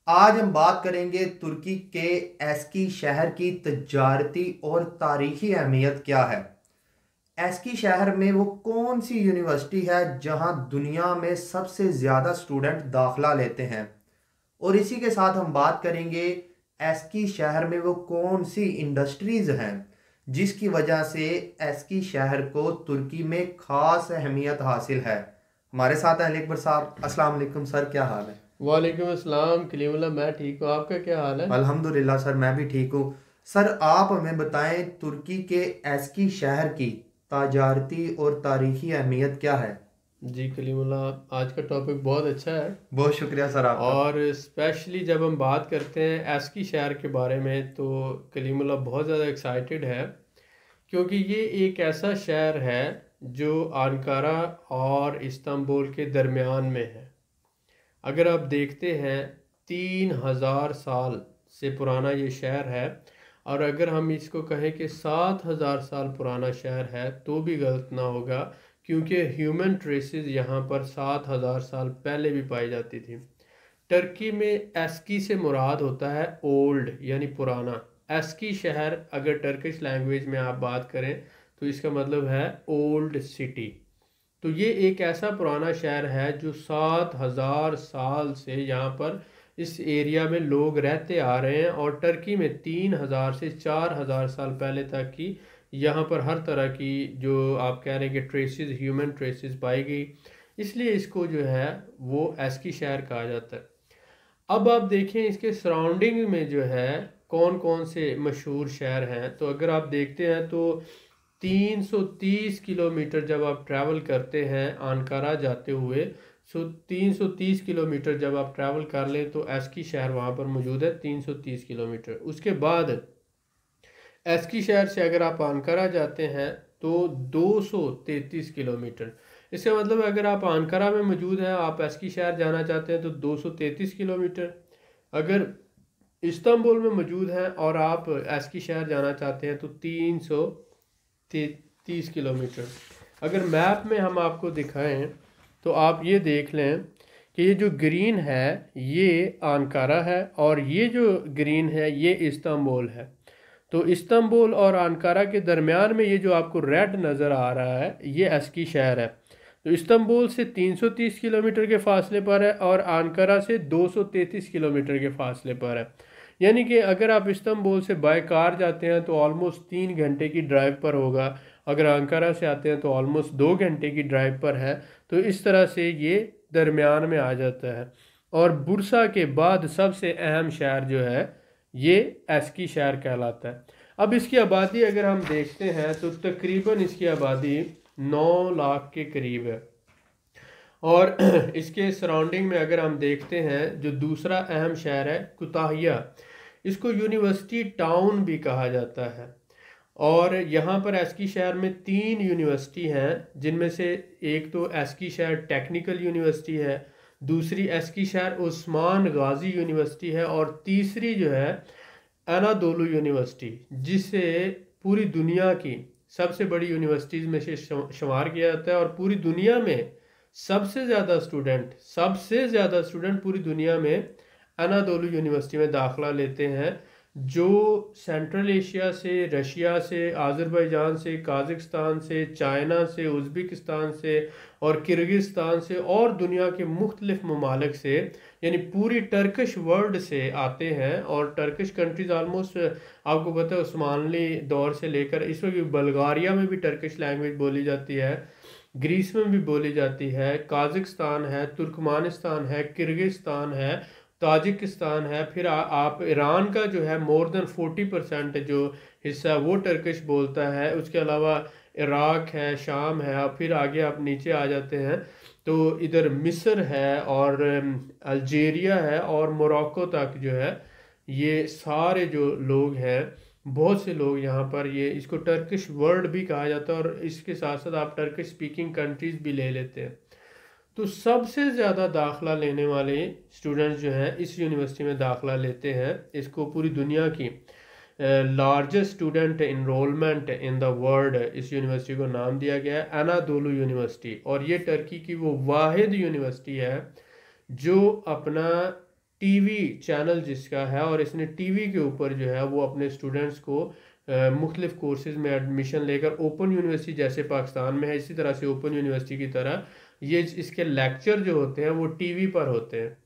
आज हम बात करेंगे तुर्की के एस्की शहर की तजारती और तारीखी अहमियत क्या है। एस्की शहर में वो कौन सी यूनिवर्सिटी है जहां दुनिया में सबसे ज़्यादा स्टूडेंट दाखला लेते हैं। और इसी के साथ हम बात करेंगे एस्की शहर में वो कौन सी इंडस्ट्रीज़ हैं जिसकी वजह से एस्की शहर को तुर्की में ख़ास अहमियत हासिल है। हमारे साथ हैं अली अकबर साहब। अस्सलाम वालेकुम सर, क्या हाल है? वालेकुम अस्सलाम कलीमुल्लाह। मैं ठीक हूँ, आपका क्या हाल है? अल्हम्दुलिल्लाह सर, मैं भी ठीक हूँ। सर आप हमें बताएं तुर्की के एस्की शहर की तजारती और तारीखी अहमियत क्या है। जी कलीमुल्लाह, आज का टॉपिक बहुत अच्छा है। बहुत शुक्रिया सर आपका। और स्पेशली जब हम बात करते हैं एस्की शहर के बारे में तो कलीमुल्लाह बहुत ज़्यादा एक्साइटेड है, क्योंकि ये एक ऐसा शहर है जो अंकारा और इस्तांबुल के दरमियान में है। अगर आप देखते हैं, 3,000 साल से पुराना ये शहर है। और अगर हम इसको कहें कि 7,000 साल पुराना शहर है तो भी गलत ना होगा, क्योंकि ह्यूमन ट्रेसेस यहाँ पर 7,000 साल पहले भी पाई जाती थी। टर्की में एस्की से मुराद होता है ओल्ड, यानी पुराना। एस्की शहर अगर टर्किश लैंग्वेज में आप बात करें तो इसका मतलब है ओल्ड सिटी। तो ये एक ऐसा पुराना शहर है जो 7,000 साल से यहाँ पर इस एरिया में लोग रहते आ रहे हैं। और टर्की में 3,000 से 4,000 साल पहले तक की यहाँ पर हर तरह की जो आप कह रहे हैं कि ट्रेसेस, ह्यूमन ट्रेसेस पाई गई, इसलिए इसको जो है वो एस्की शहर कहा जाता है। अब आप देखें इसके सराउंडिंग में जो है कौन कौन से मशहूर शहर हैं। तो अगर आप देखते हैं तो 330 किलोमीटर जब आप ट्रैवल करते हैं अंकारा जाते हुए, 330 किलोमीटर जब आप ट्रैवल कर लें तो एस्की शहर वहाँ पर मौजूद है, 330 किलोमीटर। उसके बाद एस्की शहर से अगर आप अंकारा जाते हैं तो 233 किलोमीटर। इसका मतलब अगर आप अंकारा में मौजूद हैं, आप एस्की शहर जाना चाहते हैं तो 233 किलोमीटर। अगर इस्तांबुल में मौजूद हैं और आप एस्की शहर जाना चाहते हैं तो 330 किलोमीटर। अगर मैप में हम आपको दिखाएं तो आप ये देख लें कि ये जो ग्रीन है ये अंकारा है और ये जो ग्रीन है ये इस्तांबुल है। तो इस्तांबुल और अंकारा के दरमियान में ये जो आपको रेड नज़र आ रहा है ये एस्की शहर है। तो इस्तांबुल से 330 किलोमीटर के फासले पर है और अंकारा से 233 किलोमीटर के फासले पर है। यानी कि अगर आप इस्तांबुल से बाय कार जाते हैं तो ऑलमोस्ट 3 घंटे की ड्राइव पर होगा। अगर अंकारा से आते हैं तो ऑलमोस्ट 2 घंटे की ड्राइव पर है। तो इस तरह से ये दरमियान में आ जाता है। और बुरसा के बाद सबसे अहम शहर जो है ये एस्की शहर कहलाता है। अब इसकी आबादी अगर हम देखते हैं तो तकरीबन इसकी आबादी 9 लाख के करीब है। और इसके सराउंडिंग में अगर हम देखते हैं जो दूसरा अहम शहर है कुताहिया, इसको यूनिवर्सिटी टाउन भी कहा जाता है। और यहाँ पर एस्की शहर में 3 यूनिवर्सिटी हैं, जिनमें से एक तो एस्की शहर टेक्निकल यूनिवर्सिटी है, दूसरी एस्की शहर उस्मान गाजी यूनिवर्सिटी है और तीसरी जो है अनादोलू यूनिवर्सिटी, जिसे पूरी दुनिया की सबसे बड़ी यूनिवर्सिटीज़ में से शुमार किया जाता है। और पूरी दुनिया में सबसे ज़्यादा स्टूडेंट पूरी दुनिया में अनादोलू यूनिवर्सिटी में दाखिला लेते हैं, जो सेंट्रल एशिया से, रशिया से, आज़रबाईजान से, काज़ाकिस्तान से, चाइना से, उज़्बेकिस्तान से और किर्गिस्तान से और दुनिया के मुख्तलिफ ममालिक से, यानी पूरी टर्किश वर्ल्ड से आते हैं। और टर्किश कंट्रीज़ आलमोस्ट आपको पता है उस्मानली दौर से लेकर इस वक्त बल्गारिया में भी टर्किश लैंग्वेज बोली जाती है, ग्रीस में भी बोली जाती है, काज़ाकिस्तान है, तुर्कमानिस्तान है, किर्गिस्तान है, ताजिकिस्तान है। फिर आप ईरान का जो है मोर देन 40% जो हिस्सा वो टर्किश बोलता है। उसके अलावा इराक है, शाम है, और फिर आगे आप नीचे आ जाते हैं तो इधर मिस्र है और अल्जीरिया है और मोरक्को तक जो है ये सारे जो लोग हैं, बहुत से लोग यहाँ पर, ये इसको टर्किश वर्ल्ड भी कहा जाता है। और इसके साथ साथ आप टर्किश स्पीकिंग कंट्रीज़ भी ले लेते हैं। तो सबसे ज़्यादा दाखला लेने वाले स्टूडेंट्स जो हैं इस यूनिवर्सिटी में दाखला लेते हैं। इसको पूरी दुनिया की largest student enrolment in the world इस यूनिवर्सिटी को नाम दिया गया है अनादोलू यूनिवर्सिटी। और ये टर्की की वो वाहिद यूनिवर्सिटी है जो अपना टीवी चैनल जिसका है, और इसने टीवी के ऊपर जो है वो अपने स्टूडेंट्स को मुख्तलिफ कोर्सेज में एडमिशन लेकर, ओपन यूनिवर्सिटी जैसे पाकिस्तान में है इसी तरह से ओपन यूनिवर्सिटी की तरह ये इसके लेक्चर जो होते हैं वो टीवी पर होते हैं।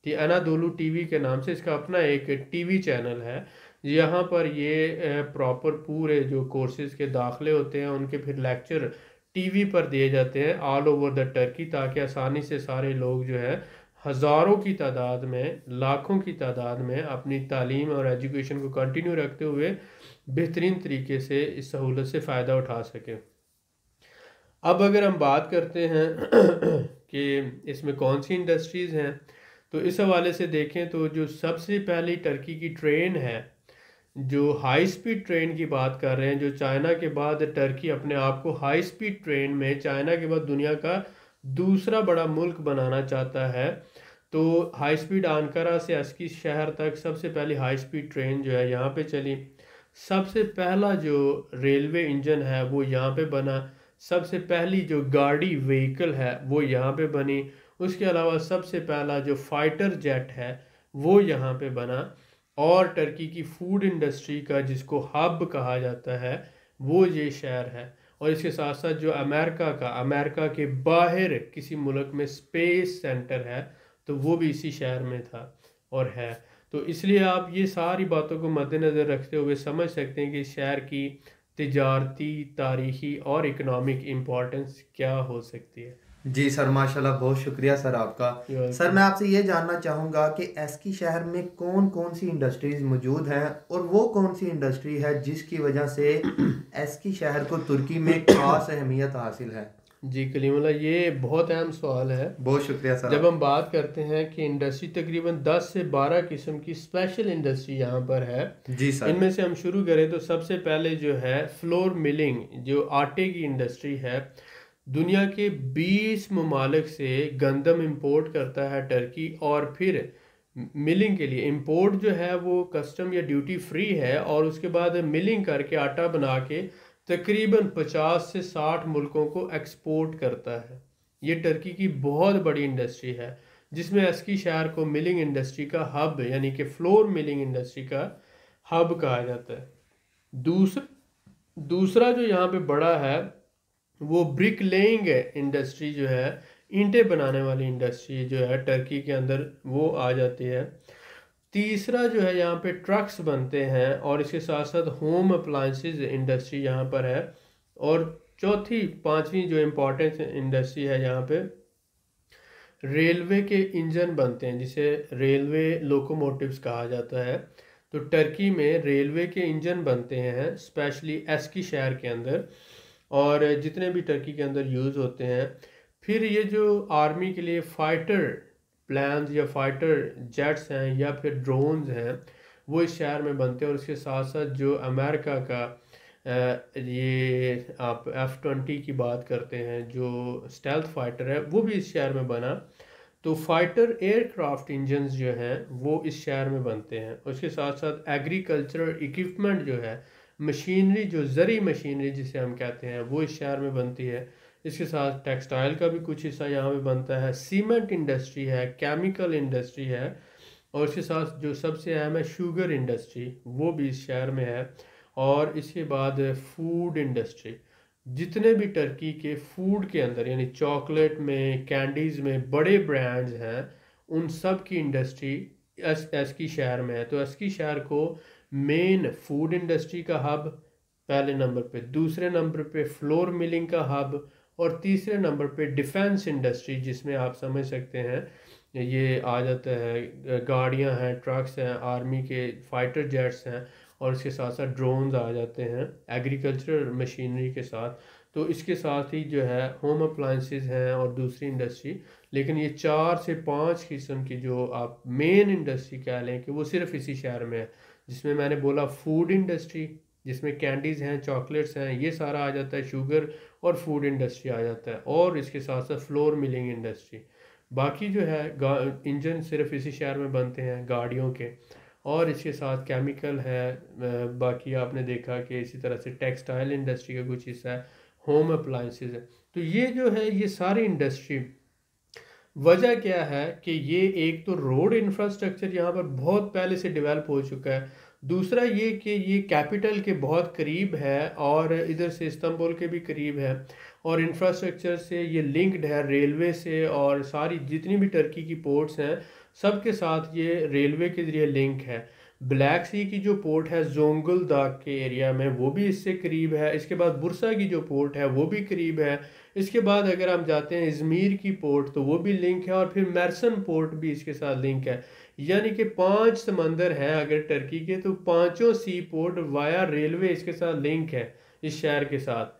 कि अनादोलू टीवी के नाम से इसका अपना एक टीवी चैनल है। यहाँ पर ये प्रॉपर पूरे जो कोर्सेज के दाखिले होते हैं उनके फिर लेक्चर टीवी पर दिए जाते हैं ऑल ओवर द टर्की, ताकि आसानी से सारे लोग जो है हज़ारों की तादाद में, लाखों की तादाद में अपनी तालीम और एजुकेशन को कंटिन्यू रखते हुए बेहतरीन तरीके से इस सहूलत से फ़ायदा उठा सकें। अब अगर हम बात करते हैं कि इसमें कौन सी इंडस्ट्रीज़ हैं, तो इस हवाले से देखें तो जो सबसे पहली टर्की की ट्रेन है, जो हाई स्पीड ट्रेन की बात कर रहे हैं, जो चाइना के बाद टर्की अपने आप को हाई स्पीड ट्रेन में चाइना के बाद दुनिया का दूसरा बड़ा मुल्क बनाना चाहता है। तो हाई स्पीड अंकारा से अस्की शहर तक सबसे पहली हाई स्पीड ट्रेन जो है यहाँ पे चली। सबसे पहला जो रेलवे इंजन है वो यहाँ पे बना। सबसे पहली जो गाड़ी व्हीकल है वो यहाँ पे बनी। उसके अलावा सबसे पहला जो फाइटर जेट है वो यहाँ पे बना। और टर्की की फूड इंडस्ट्री का जिसको हब कहा जाता है वो ये शहर है। और इसके साथ साथ जो अमेरिका के बाहर किसी मुल्क में स्पेस सेंटर है तो वो भी इसी शहर में था और है। तो इसलिए आप ये सारी बातों को मद्देनज़र रखते हुए समझ सकते हैं कि शहर की तिजारती, तारीखी और इकनॉमिक इम्पोर्टेंस क्या हो सकती है। जी सर, माशाल्लाह, बहुत शुक्रिया सर आपका। सर मैं आपसे ये जानना चाहूँगा कि एस्की शहर में कौन कौन सी इंडस्ट्रीज़ मौजूद हैं और वो कौन सी इंडस्ट्री है जिसकी वजह से एस्की शहर को तुर्की में खास अहमियत हासिल है। जी कलीमुल्लाह, ये बहुत अहम सवाल है। बहुत शुक्रिया सर। जब हम बात करते हैं कि इंडस्ट्री, तकरीबन 10 से 12 किस्म की स्पेशल इंडस्ट्री यहाँ पर है। जी सर। इनमें से हम शुरू करें तो सबसे पहले जो है फ्लोर मिलिंग, जो आटे की इंडस्ट्री है। दुनिया के 20 ममालिक से गंदम इंपोर्ट करता है टर्की, और फिर मिलिंग के लिए इंपोर्ट जो है वो कस्टम या ड्यूटी फ्री है, और उसके बाद मिलिंग करके आटा बना के तकरीबन 50 से 60 मुल्कों को एक्सपोर्ट करता है। ये टर्की की बहुत बड़ी इंडस्ट्री है जिसमें अस्की शहर को मिलिंग इंडस्ट्री का हब, यानी कि फ्लोर मिलिंग इंडस्ट्री का हब कहा जाता है। दूसरा जो यहाँ पे बड़ा है वो ब्रिक लेइंग इंडस्ट्री जो है, ईंटें बनाने वाली इंडस्ट्री जो है टर्की के अंदर, वो आ जाती है। तीसरा जो है यहाँ पे ट्रक्स बनते हैं, और इसके साथ साथ होम अप्लायंसेस इंडस्ट्री यहाँ पर है। और चौथी, पांचवी जो इम्पोर्टेंट इंडस्ट्री है यहाँ पे, रेलवे के इंजन बनते हैं जिसे रेलवे लोकोमोटिव्स कहा जाता है। तो टर्की में रेलवे के इंजन बनते हैं स्पेशली एस्की शहर के अंदर, और जितने भी टर्की के अंदर यूज़ होते हैं। फिर ये जो आर्मी के लिए फाइटर प्लान्स या फाइटर जेट्स हैं या फिर ड्रोन्स हैं वो इस शहर में बनते हैं। और इसके साथ साथ जो अमेरिका का ये आप F-20 की बात करते हैं जो स्टेल्थ फाइटर है वो भी इस शहर में बना। तो फाइटर एयरक्राफ्ट इंजन्स जो हैं वो इस शहर में बनते हैं। उसके साथ साथ एग्रीकल्चरल इक्विपमेंट जो है, मशीनरी, जो ज़री मशीनरी जिसे हम कहते हैं, वो इस शहर में बनती है। इसके साथ टेक्सटाइल का भी कुछ हिस्सा यहाँ पे बनता है, सीमेंट इंडस्ट्री है, केमिकल इंडस्ट्री है, और इसके साथ जो सबसे अहम है शुगर इंडस्ट्री, वो भी इस शहर में है। और इसके बाद फूड इंडस्ट्री, जितने भी टर्की के फूड के अंदर यानी चॉकलेट में, कैंडीज़ में बड़े ब्रांड्स हैं, उन सब की इंडस्ट्री एस्की शहर में है। तो एस्की शहर को मेन फूड इंडस्ट्री का हब पहले नंबर पे, दूसरे नंबर पे फ्लोर मिलिंग का हब, और तीसरे नंबर पे डिफेंस इंडस्ट्री, जिसमें आप समझ सकते हैं ये आ जाता है, गाड़ियां हैं, ट्रक्स हैं, आर्मी के फाइटर जेट्स हैं, और इसके साथ साथ ड्रोन्स आ जाते हैं एग्रीकल्चरल मशीनरी के साथ। तो इसके साथ ही जो है होम अप्लायंसेस हैं और दूसरी इंडस्ट्री। लेकिन ये 4 से 5 किस्म की जो आप मेन इंडस्ट्री कह लें कि वो सिर्फ इसी शहर में है, जिसमें मैंने बोला फूड इंडस्ट्री जिसमें कैंडीज़ हैं, चॉकलेट्स हैं, ये सारा आ जाता है, शुगर और फूड इंडस्ट्री आ जाता है, और इसके साथ साथ फ्लोर मिलिंग इंडस्ट्री। बाकी जो है इंजन सिर्फ इसी शहर में बनते हैं गाड़ियों के, और इसके साथ केमिकल है। बाकी आपने देखा कि इसी तरह से टेक्सटाइल इंडस्ट्री का कुछ हिस्सा है, होम अप्लायंसेस है। तो ये जो है ये सारी इंडस्ट्री वजह क्या है कि ये एक तो रोड इंफ्रास्ट्रक्चर यहाँ पर बहुत पहले से डेवलप हो चुका है, दूसरा ये कि ये कैपिटल के बहुत करीब है और इधर से इस्तांबुल के भी करीब है, और इंफ्रास्ट्रक्चर से ये लिंक्ड है रेलवे से, और सारी जितनी भी टर्की की पोर्ट्स हैं सब के साथ ये रेलवे के ज़रिए लिंक है। ब्लैक सी की जो पोर्ट है जोंगलदाग के एरिया में वो भी इससे करीब है, इसके बाद बुरसा की जो पोर्ट है वो भी करीब है, इसके बाद अगर हम जाते हैं इज़मीर की पोर्ट तो वो भी लिंक है, और फिर मैरसन पोर्ट भी इसके साथ लिंक है। यानी कि 5 समंदर हैं अगर टर्की के, तो पांचों सी पोर्ट वाया रेलवे इसके साथ लिंक है इस शहर के साथ।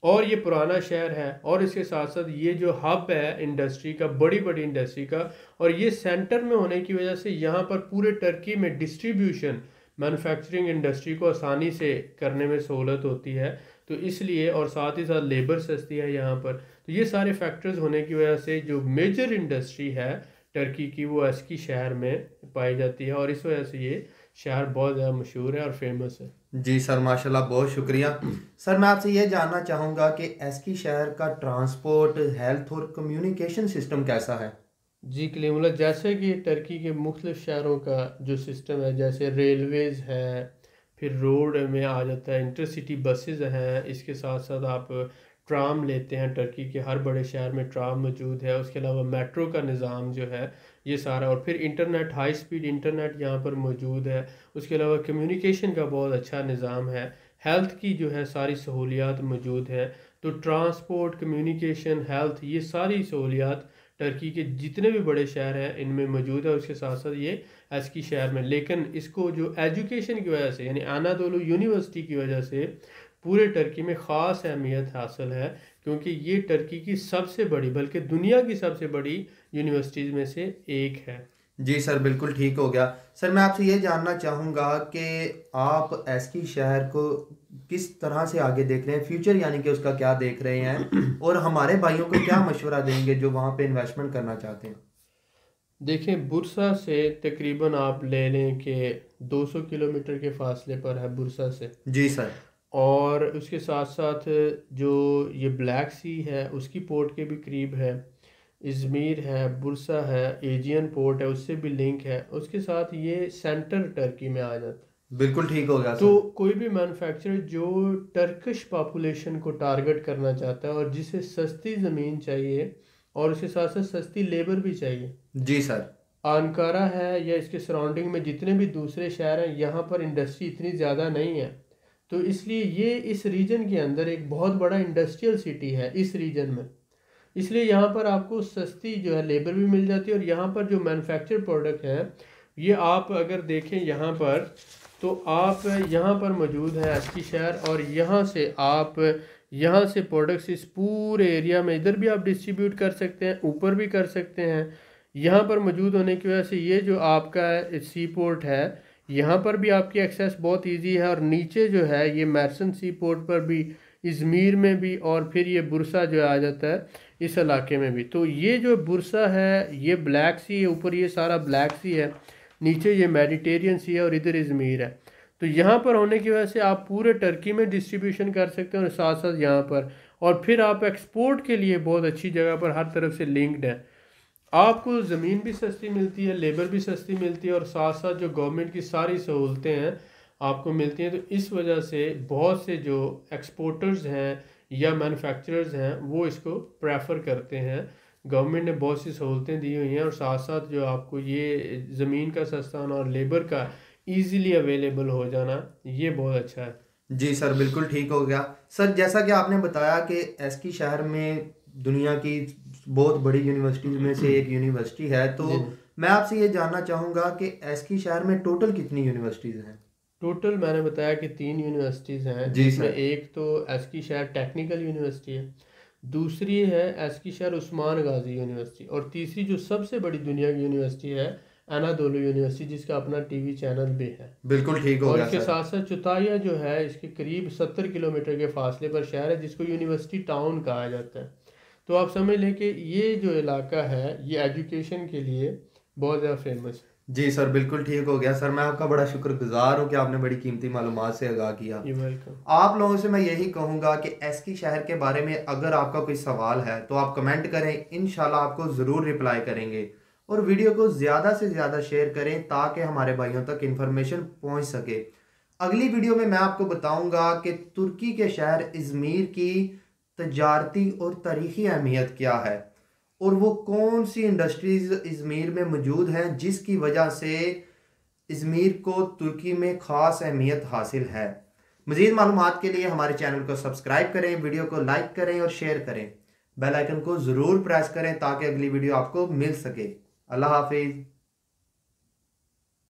और ये पुराना शहर है, और इसके साथ साथ ये जो हब है इंडस्ट्री का, बड़ी बड़ी इंडस्ट्री का, और ये सेंटर में होने की वजह से यहाँ पर पूरे टर्की में डिस्ट्रीब्यूशन मैन्युफैक्चरिंग इंडस्ट्री को आसानी से करने में सहूलत होती है, तो इसलिए, और साथ ही साथ लेबर सस्ती है यहाँ पर। तो ये सारे फैक्टर्स होने की वजह से जो मेजर इंडस्ट्री है टर्की की वो एस्की शहर में पाई जाती है, और इस वजह से ये शहर बहुत ज़्यादा मशहूर है और फेमस है। जी सर, माशाल्लाह, बहुत शुक्रिया। सर मैं आपसे ये जानना चाहूँगा कि एस्की शहर का ट्रांसपोर्ट, हेल्थ और कम्युनिकेशन सिस्टम कैसा है? जी कलीमुल्लाह, जैसे कि टर्की के मुख्तलिफ शहरों का जो सिस्टम है, जैसे रेलवेज़ है, फिर रोड में आ जाता है, इंटरसिटी बसेस हैं, इसके साथ साथ आप ट्राम लेते हैं, टर्की के हर बड़े शहर में ट्राम मौजूद है, उसके अलावा मेट्रो का निज़ाम जो है ये सारा, और फिर इंटरनेट, हाई स्पीड इंटरनेट यहाँ पर मौजूद है, उसके अलावा कम्युनिकेशन का बहुत अच्छा निज़ाम है, हेल्थ की जो है सारी सहूलियात मौजूद है। तो ट्रांसपोर्ट, कम्युनिकेशन, हेल्थ, ये सारी सहूलियात टर्की के जितने भी बड़े शहर हैं इनमें मौजूद है। उसके साथ साथ ये एस्की शहर में, लेकिन इसको जो एजुकेशन की वजह से, यानी अनादोलू यूनिवर्सिटी की वजह से पूरे टर्की में ख़ास अहमियत हासिल है, क्योंकि ये टर्की की सबसे बड़ी, बल्कि दुनिया की सबसे बड़ी यूनिवर्सिटीज़ में से एक है। जी सर, बिल्कुल ठीक हो गया। सर मैं आपसे ये जानना चाहूँगा कि आप एस्की शहर को किस तरह से आगे देख रहे हैं, फ्यूचर यानी कि उसका क्या देख रहे हैं, और हमारे भाइयों को क्या मशवरा देंगे जो वहाँ पे इन्वेस्टमेंट करना चाहते हैं? देखें, बुरसा से तकरीबन आप ले लें कि 200 किलोमीटर के फासले पर है बुरसा से, जी सर। और उसके साथ साथ जो ये ब्लैक सी है उसकी पोर्ट के भी करीब है, इज़मीर है, बुरसा है, एजियन पोर्ट है, उससे भी लिंक है, उसके साथ ये सेंटर टर्की में आ जाता है। बिल्कुल ठीक हो गया तो सर। कोई भी मैन्युफैक्चरर जो टर्किश पॉपुलेशन को टारगेट करना चाहता है और जिसे सस्ती ज़मीन चाहिए और उसके साथ साथ सस्ती लेबर भी चाहिए, जी सर। अंकारा है या इसके सराउंडिंग में जितने भी दूसरे शहर हैं, यहाँ पर इंडस्ट्री इतनी ज़्यादा नहीं है, तो इसलिए ये इस रीजन के अंदर एक बहुत बड़ा इंडस्ट्रियल सिटी है इस रीजन में, इसलिए यहाँ पर आपको सस्ती जो है लेबर भी मिल जाती है। और यहाँ पर जो मैन्युफैक्चर प्रोडक्ट हैं ये आप अगर देखें यहाँ पर, तो आप यहाँ पर मौजूद है एस्की शहर, और यहाँ से आप यहाँ से प्रोडक्ट्स इस पूरे एरिया में इधर भी आप डिस्ट्रीब्यूट कर सकते हैं, ऊपर भी कर सकते हैं। यहाँ पर मौजूद होने की वजह से ये जो आपका सी पोर्ट है यहाँ पर भी आपकी एक्सेस बहुत इजी है, और नीचे जो है ये मैरसन सी पोर्ट पर भी, इज़मीर में भी, और फिर ये बुरसा जो आ जाता है इस इलाके में भी। तो ये जो बुरसा है ये ब्लैक सी है, ऊपर ये सारा ब्लैक सी है, नीचे ये मेडिटेरियन सी है, और इधर इज़मीर है। तो यहाँ पर होने की वजह से आप पूरे टर्की में डिस्ट्रीब्यूशन कर सकते हैं, और साथ साथ यहाँ पर, और फिर आप एक्सपोर्ट के लिए बहुत अच्छी जगह पर हर तरफ से लिंक्ड है। आपको ज़मीन भी सस्ती मिलती है, लेबर भी सस्ती मिलती है, और साथ साथ जो गवर्नमेंट की सारी सहूलतें हैं आपको मिलती हैं। तो इस वजह से बहुत से जो एक्सपोर्टर्स हैं या मैन्युफैक्चरर्स हैं वो इसको प्रेफर करते हैं। गवर्नमेंट ने बहुत सी सहूलतें दी हुई हैं, और साथ साथ जो आपको ये ज़मीन का सस्ता होना और लेबर का ईज़िली अवेलेबल हो जाना, ये बहुत अच्छा है। जी सर, बिल्कुल ठीक हो गया। सर जैसा कि आपने बताया कि एस्की शहर में दुनिया की बहुत बड़ी यूनिवर्सिटीज़ में से एक यूनिवर्सिटी है, तो जी, मैं आपसे ये जानना चाहूँगा कि एस्की शहर में टोटल कितनी यूनिवर्सिटीज़ हैं? टोटल मैंने बताया कि 3 यूनिवर्सिटीज़ हैं, जी जिसमें सर। एक तो एस्की शहर टेक्निकल यूनिवर्सिटी है, दूसरी है एस्की शहर उस्मान गाजी यूनिवर्सिटी, और तीसरी जो सबसे बड़ी दुनिया की यूनिवर्सिटी है अनादोलू यूनिवर्सिटी, जिसका अपना टीवी चैनल भी है। बिल्कुल ठीक हो और गया इसके सर। साथ साथ चुताया जो है इसके करीब 70 किलोमीटर के फासले पर शहर है, जिसको यूनिवर्सिटी टाउन कहा जाता है। तो आप समझ लें कि ये जो इलाका है ये एजुकेशन के लिए बहुत ज़्यादा फेमस है। जी सर, बिल्कुल ठीक हो गया सर। मैं आपका बड़ा शुक्रगुजार हूँ कि आपने बड़ी कीमती मालूमात से आगाह किया। You welcome. आप लोगों से मैं यही कहूँगा कि एस्की शहर के बारे में अगर आपका कोई सवाल है तो आप कमेंट करें, इंशाल्लाह आपको ज़रूर रिप्लाई करेंगे। और वीडियो को ज़्यादा से ज़्यादा शेयर करें ताकि हमारे भाइयों तक इन्फॉर्मेशन पहुँच सके। अगली वीडियो में मैं आपको बताऊँगा कि तुर्की के शहर इज़मीर की तजारती और तारीख़ी अहमियत क्या है, और वो कौन सी इंडस्ट्रीज़ इज़मीर में मौजूद हैं जिसकी वजह से इज़मीर को तुर्की में ख़ास अहमियत हासिल है। मज़ीद मालूमात के लिए हमारे चैनल को सब्सक्राइब करें, वीडियो को लाइक करें और शेयर करें। बेल आइकन को ज़रूर प्रेस करें ताकि अगली वीडियो आपको मिल सके। अल्लाह हाफिज़।